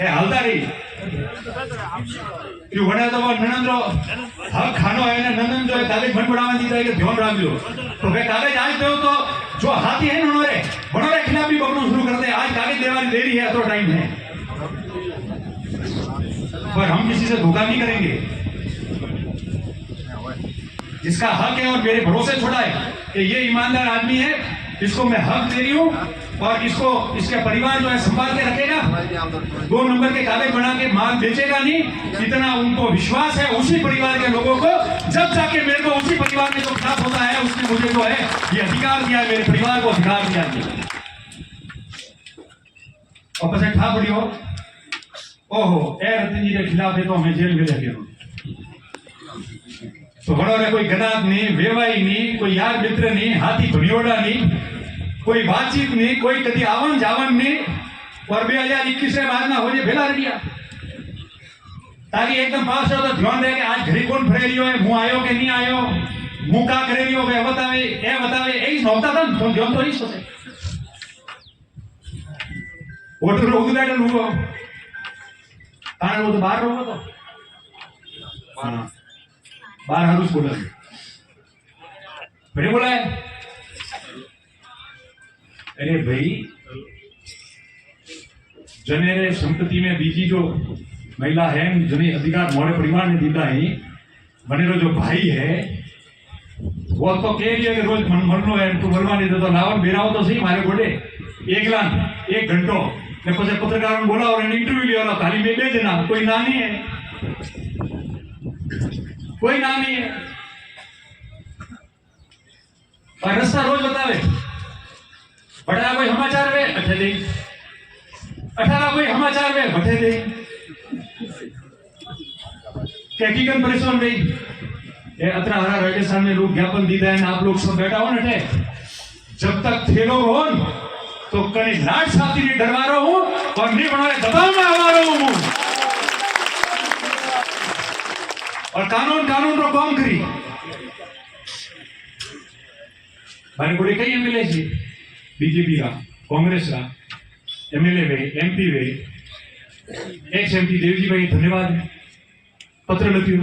हालता रही क्यों बने तो वो ननंदो हक खानो है ना, ननंदो कागज बन बढ़ावा दीता है कि ध्यान रख लो। तो वे कागज आज दो तो जो हाथी है उन्होंने बनोरे खिलाफ भी पकड़ना शुरू करते हैं। आज कागज देवानी देरी है तो टाइम है, पर हम किसी से धोखा नहीं करेंगे। जिसका हक है और मेरे भरोसे छोड़ा है कि ये ईमानदार आदमी है, इसको मैं हक दे रही हूं और इसको इसके परिवार जो है संभाल के रखेगा, 2 नंबर के कागज बना के माल बेचेगा नहीं, इतना उनको विश्वास है उसी परिवार के लोगों को। जब जाके मेरे को उसी परिवार में जो खिलाफ होता है उसने मुझे जो है ये अधिकार दिया, मेरे परिवार को अधिकार दिया। और पसे ठा पड़ी हो, ओहो ए रतन जी के खिलाफ है तो हमें जेल में लेके हो। तो बड़ोरे कोई गनात नहीं, वेवाई नहीं, कोई यार मित्र नहीं, हाथी भनियोड़ा नहीं, कोई बातचीत नहीं, कोई कभी आवन जावन नहीं। और 2021 से बाद ना हो जाए भेला रही ताकि एकदम पास हो तो ध्यान रहे कि आज घरी कौन फरे रही है, मुंह आयो के नहीं आयो, मुंह का करे रही हो वे बतावे ए बतावे यही नौता था तो ध्यान तो नहीं सोचे वोटर लोग बैठे लूंगा ताने वो तो बाहर रहोगा तो बाहर हरूस बोला फिर बोला है अरे भाई जने संपत्ति में बीजी जो महिला है जने अधिकार मोड़े परिवार ने दीता है, बनेरो जो भाई है वो तो कह रही है कि रोज मरनो है तू मरवा नहीं देता लावन बेराओ तो सही मारे गोडे 1 घंटो ने પછી પત્રકારોને બોલાવો અને ઇન્ટરવ્યુ લેવાનો ખાલી બે જણા કોઈ ના નહીં है, कोई ना नहीं है। और रास्ता रोज बतावे बड़ा कोई समाचार वे अठे दे 18 कोई समाचार वे बठे दे के हकीकत परेशान भाई ये अतरा हरा राजस्थान में लोग ज्ञापन दीदा है आप लोग सब बैठा हो ना जब तक थे लोग हो तो कहीं लाट साथी नहीं डरवा रहा हूं और नहीं बना दबाव में आवा रहा हूं और कानून रो काम करी मारे बोले कई एमएलए जी बीजेपी का कांग्रेस का एमएलए वे एमपी वे एक्स एमपी देवजी भाई धन्यवाद पत्र लख्यो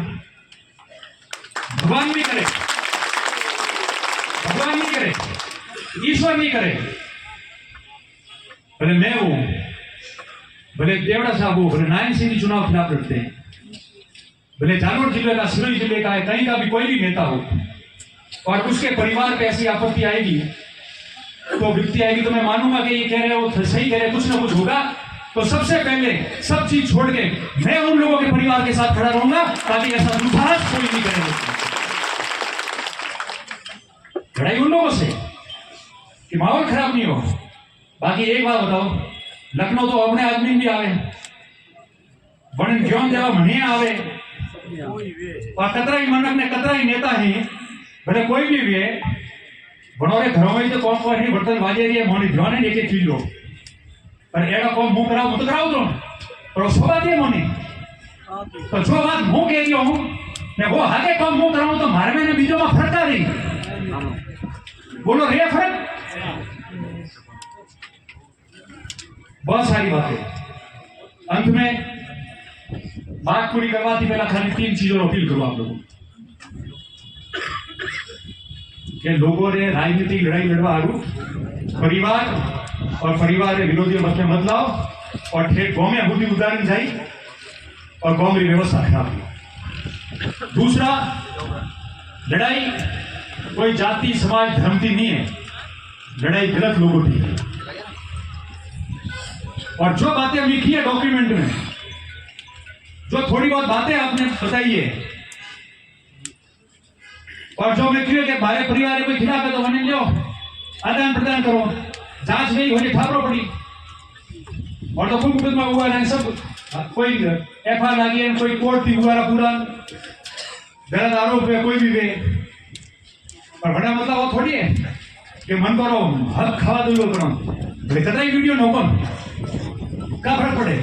भगवान नहीं करे, भगवान नहीं करे, ईश्वर नहीं करे, भले मैं हूं, भले देवड़ा साहब हो, भले नारायण सिंह जी चुनाव खिलाफ लड़ते हैं, भले जालोर जिले का, सिरोही जिले का है, कहीं का भी कोई भी नेता हो, और उसके परिवार पे ऐसी आपत्ति आएगी तो विपत्ति आएगी, तो मैं मानूंगा कि ये कह रहे हो सही कह रहे, कुछ ना कुछ होगा। तो सबसे पहले सब चीज छोड़ के मैं उन लोगों के परिवार के साथ खड़ा रहूंगा ताकि ऐसा दुर्भाष कोई नहीं करेगा। लड़ाई उन लोगों से कि माहौल खराब नहीं हो। बाकी एक बात बताओ, लखनऊ तो अपने आदमी भी आवे, बड़े ज्ञान देवा मने आवे, और कतरा ही मनक ने कतरा ही नेता ही, भले कोई भी है, बनोरे घरों में तो कौन कौन ही बर्तन बाजे रही है, मोनी ध्यान है एक चीज लो, पर एड़ा कौन मुंह कराओ मत कराओ तो, पर सो बात है मोनी, तो जो बात मुंह कह रही हूँ, मैं वो आगे कौन मुंह कराऊं तो मारे में बीजों में फर्क आ रही, बोलो रे फर्क। बहुत सारी बातें, अंत में बात पूरी करवाती पहला खाली 3 चीजों अपील करूं आप लोगों कि लोगों ने राजनीतिक लड़ाई लड़वा आरू परिवार और परिवार के विरोधी मत में मत लाओ, और ठेठ गांव में बुद्धि उदाहरण जाई और गांव की व्यवस्था खराब। दूसरा, लड़ाई कोई जाति समाज धर्म की नहीं है, लड़ाई गलत लोगों की है। और जो बातें हम लिखी है डॉक्यूमेंट में, जो थोड़ी बहुत बातें आपने बताई है, और जो मैं क्यों कि हमारे परिवार कोई खिलाफ है तो मैंने लो आदान प्रदान करो, जांच नहीं होने ठापरो पड़ी, और तो मुकदमा हुआ है सब, कोई एफआईआर लगी है, कोई कोर्ट थी हुआ पूरा गलत आरोप है कोई भी वे, पर बड़ा मतलब वो थोड़ी है कि मन करो हक खावा दो करो, कतरा ही वीडियो नो कौन का फर्क पड़े,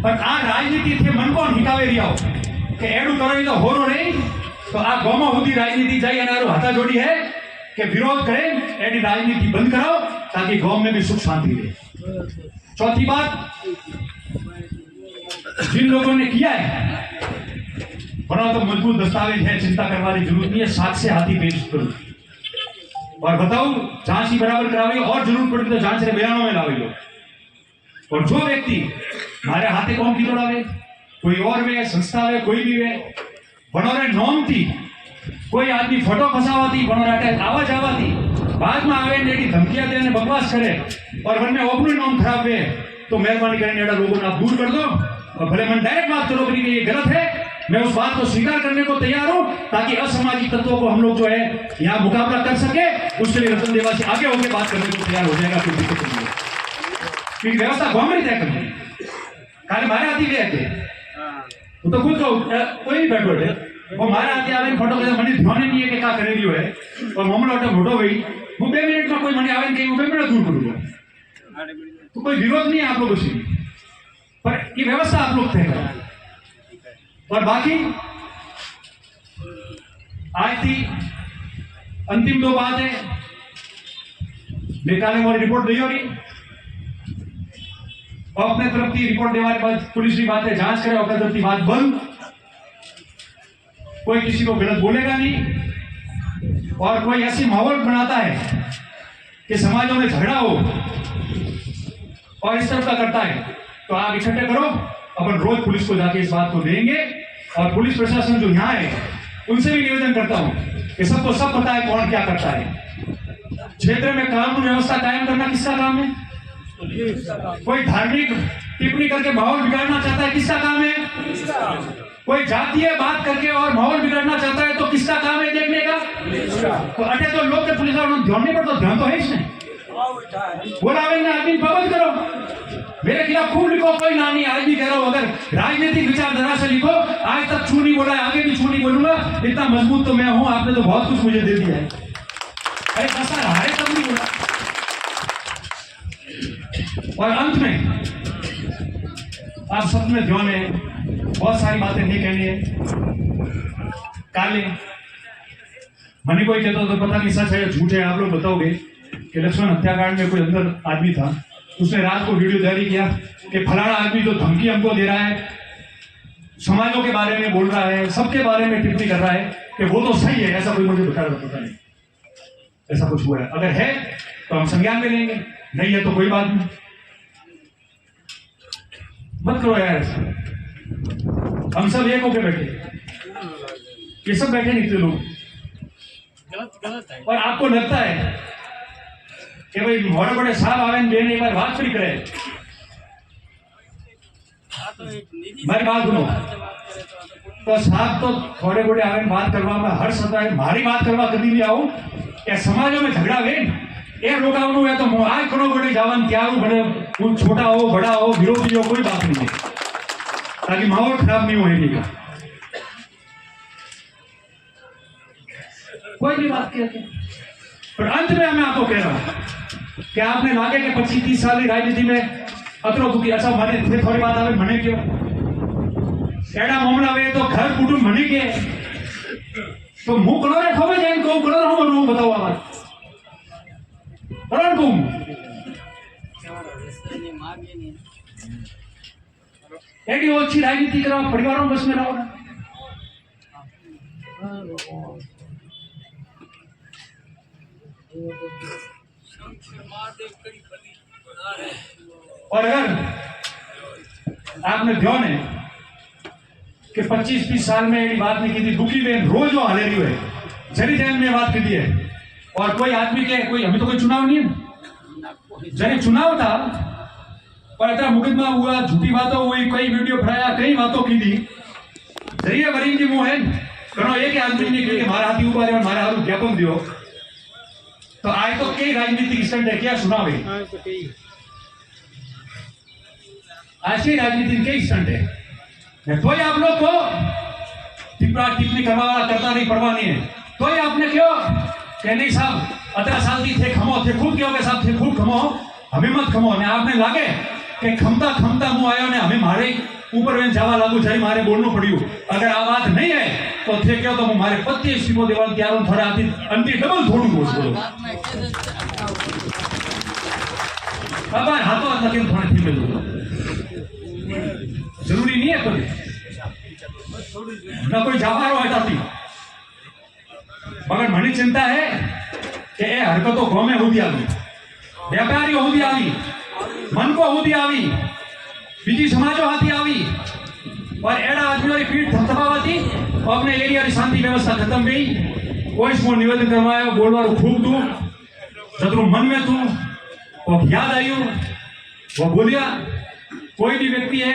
पर आ राजनीति थे मन को हिकावे रही हो कि एडू करो तो हो नहीं, तो आ गांव में होती राजनीति जाए अनारो हाथा जोड़ी है कि विरोध करें, एडी राजनीति बंद कराओ ताकि गांव में भी सुख शांति रहे। चौथी बात, जिन लोगों ने किया है बना तो मजबूत दस्तावेज है, चिंता करवाने की जरूरत नहीं है, साक्ष्य हाथी पेश करो और बताओ जांच ही बराबर करावे, और जरूरत पड़े तो जांच रे बयानों में लावे लो। और जो व्यक्ति हमारे हाथे कौन की जोड़ावे, कोई और वे संस्था वे कोई भी वे, बनोरे नॉम थी कोई आदमी फोटो फसावा थी, बनोरे आवाज आवा थी, बाद में आवे नेडी धमकियां देने बकवास करे और मन में ओपन नॉम खराब है, तो मेहरबानी करके नेड़ा लोगों ने आप दूर कर दो, और भले मन डायरेक्ट बात करो कि ये गलत है, मैं उस बात को स्वीकार करने को तैयार हूं ताकि असामाजिक तत्वों को हम लोग जो है यहाँ मुकाबला कर सके। उसके लिए रतन देवा से आगे होकर बात करने को तैयार हो जाएगा, कोई दिक्कत नहीं है, क्योंकि व्यवस्था गाँव में तय करनी खाली मारे आती गए थे, वो तो खुद कोई नहीं बैठो है, वो मारे आती आवे फोटो के मनी ध्यान नहीं है कि क्या करे रही है, और मामला उठा मोटो गई वो 2 मिनट में कोई मनी आवे कहीं 2 मिनट दूर करूंगा, तो कोई विरोध नहीं है आप लोगों से, पर ये व्यवस्था आप लोग तय करें। और बाकी आज थी अंतिम 2 बातें, निकाले वाली रिपोर्ट नहीं हो रही, और अपने तरफ की रिपोर्ट देने के बाद पुलिस की बातें जांच करे, और तरफ की बात बंद, कोई किसी को गलत बोलेगा नहीं, और कोई ऐसी माहौल बनाता है कि समाजों में झगड़ा हो और इस तरह का करता है, तो आप इकट्ठे करो, अपन रोज पुलिस को जाके इस बात को देंगे, और पुलिस प्रशासन जो यहाँ है उनसे भी निवेदन करता हूं कि सबको सब पता है कौन क्या करता है। क्षेत्र में कानून व्यवस्था कायम करना किसका काम है? कोई धार्मिक टिप्पणी करके माहौल बिगाड़ना चाहता है, किसका काम है? कोई जातीय बात करके और माहौल बिगाड़ना चाहता है तो किसका काम है देखने का? तो अटे तो लोग के पुलिस वालों ध्यान नहीं पड़ता, ध्यान तो है इसमें, बोला आदमी पाबंद करो, मेरे खिलाफ खूब लिखो, कोई ना नहीं, आज भी कह रहा हूं, अगर राजनीतिक विचारधारा से लिखो, आज तक छू नहीं बोला है, आगे भी छू नहीं बोलूंगा, इतना मजबूत तो मैं हूं, आपने तो बहुत कुछ मुझे दे दिया है, अरे कसर हारे तब नहीं बोला। और अंत में आप सब में ध्यान है, बहुत सारी बातें नहीं कहनी है, काले मनी कोई कहता तो पता नहीं सच है या झूठ है, आप लोग बताओगे कि लक्ष्मण हत्याकांड में कोई अंदर आदमी था, उसने रात को वीडियो जारी किया कि फलाना आदमी जो धमकी हमको दे रहा है, समाजों के बारे में बोल रहा है, सबके बारे में टिप्पणी कर रहा है, कि वो तो सही है, ऐसा कोई मुझे बता पता नहीं ऐसा कुछ हुआ है। अगर है तो हम संज्ञान में लेंगे, नहीं है तो कोई बात नहीं। मत करो यार ऐसा। हम सब एक होके बैठे, ये सब बैठे नहीं थे लोग, गलत है। और आपको लगता है कि भाई बड़े बड़े साहब आवे बेन एक बार बात फ्री करे। मेरी बात सुनो, तो साहब तो थोड़े बड़े आवे बात करवा में हर सदा मारी बात करवा कभी नहीं आऊं કે સમાજોમાં ઝઘડા વે એ રોકાવાનું હોય તો આ કરો બડે જવાનું ક્યારું બડે કોઈ છોટા હો બડા હો વિરોધી हो कोई बात नहीं है, ताकि माहौल खराब नहीं होने का। कोई भी बात कहते, पर अंत में मैं आपको कह रहा हूं कि आपने लागे कि 25-30 साल की राजनीति में अतरो दुखी अच्छा मने थे थोड़ी बात आवे मने क्यों एड़ा मामला वे तो घर कुटुंब मने के तो मुंह करो रे खबर जाइन को करो हम रू बताओ आवाज करण को एडी ओછી राजनीति करो परिवारों बस में रहो ना। और अगर आपने ध्यान है कि 25-30 साल में ये बात नहीं की थी, दुखी बहन रोज वो हले रही है जरी जैन में बात की थी है, और कोई आदमी के कोई अभी तो कोई चुनाव नहीं है, जरी चुनाव था पर इतना मुकदमा हुआ, झूठी बातों हुई, कई वीडियो बनाया, कई बातों की थी जरिए वरीन जी मुंह है करो एक आदमी ने कि मारा हाथी ऊपर है मारा हाथ ज्ञापन दियो तो आज तो कई राजनीतिक स्टैंड है क्या सुनावे आज की राजनीति के स्टैंड है तो आप लोग को टिप्पा टिप्पणी करवा वाला करता नहीं परवाह नहीं है तो आपने क्यों कि नहीं साहब 18 साल की थे खमो थे खूब क्यों के साहब थे खूब खमो हमें मत खमो ने आपने लागे कि खमता खमता मुंह आयो ने हमें मारे ऊपर वेन जावा लागू जरी मारे बोलनो पड़ियो अगर आ बात नहीं है तो थे क्यों तो मारे पत्ती इस्तीफो देवान तैयार हूं थोड़ा आती अंति डबल थोड़ू बोल बोलो अब हाथों हाथ लगे थोड़े थी मिल जरूरी नहीं है कोई ना कोई जावारो है ताती मगर मनी चिंता है कि ये हरकतों गांव में होती आवी व्यापारी होती आवी मन को होती आवी बीजी समाजों हाथी आवी और एड़ा आदमियों की पीठ थपथपावाती और अपने एरिया की शांति व्यवस्था खत्म गई कोई इसको निवेदन करवाया बोलवार खूब तू जतरू मन में तू वो याद आयु वो बोलिया कोई भी व्यक्ति है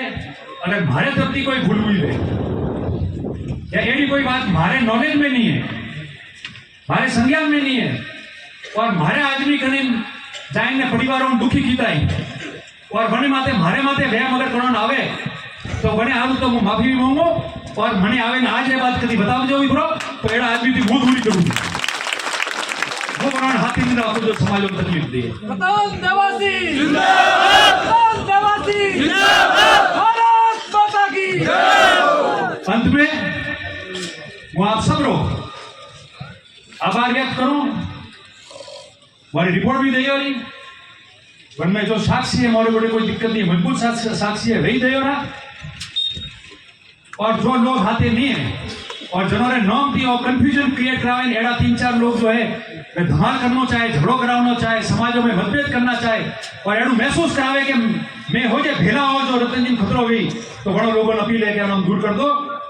अगर मारे तरफती कोई भूल हुई है या एडी कोई बात मारे नॉलेज में नहीं है मारे संज्ञान में नहीं है और मारे आदमी कने जाइने परिवारों दुखी कीताई और बने माते मारे माते व्यायाम अगर करोना आवे तो बने आलू तो मैं माफी भी मांगो और मने आवे ने आज ये बात कदी बताओ जो भी ब्रो तो एड़ा आदमी थी बहुत दूरी करूंगी वो करोना हाथी नहीं आपको जो समाज में तकलीफ दी है रतन देवासी जिंदाबाद रतन देवासी जिंदाबाद भारत माता की जय। अंत में मैं आप सब लोग आभार व्यक्त करूं मारी रिपोर्ट भी दी रही वन में जो साक्षी है मोरे बड़े कोई दिक्कत नहीं मजबूत साक्षी है वही दे रहा और जो लोग हाथे नहीं है और जिन्होंने नाम थी और कंफ्यूजन क्रिएट करावे एड़ा 3-4 लोग जो है वे धमाल करना चाहे झगड़ो कराना चाहे समाजों में मतभेद करना चाहे और एडू महसूस करावे कि मैं हो जाए भेला हो जो रतन जी खतरो हुई तो बड़ो लोगों ने अपील है कि हम दूर कर दो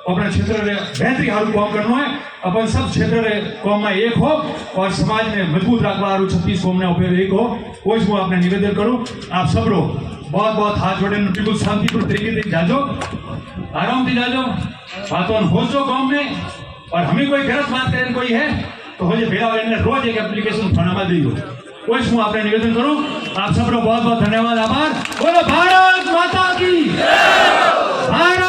अपने क्षेत्र में बेहतरी हारू काम करना है अपन सब क्षेत्र में कौम में एक हो और समाज में मजबूत रखवा हारू 36 कौम ने उपयोग एक हो कोई मैं आपने निवेदन करूं आप सब लोग बहुत बहुत हाथ जोड़े बिल्कुल शांतिपूर्ण तरीके से जाजो आराम से जाजो बातों होचो गांव में और हमें कोई गलत बात करें कोई है तो हो जाए भेड़ा ने रोज एक एप्लीकेशन थाना में दी हो कोई मैं आपने निवेदन करूं आप सब लोग बहुत बहुत धन्यवाद आभार बोलो भारत माता की भारत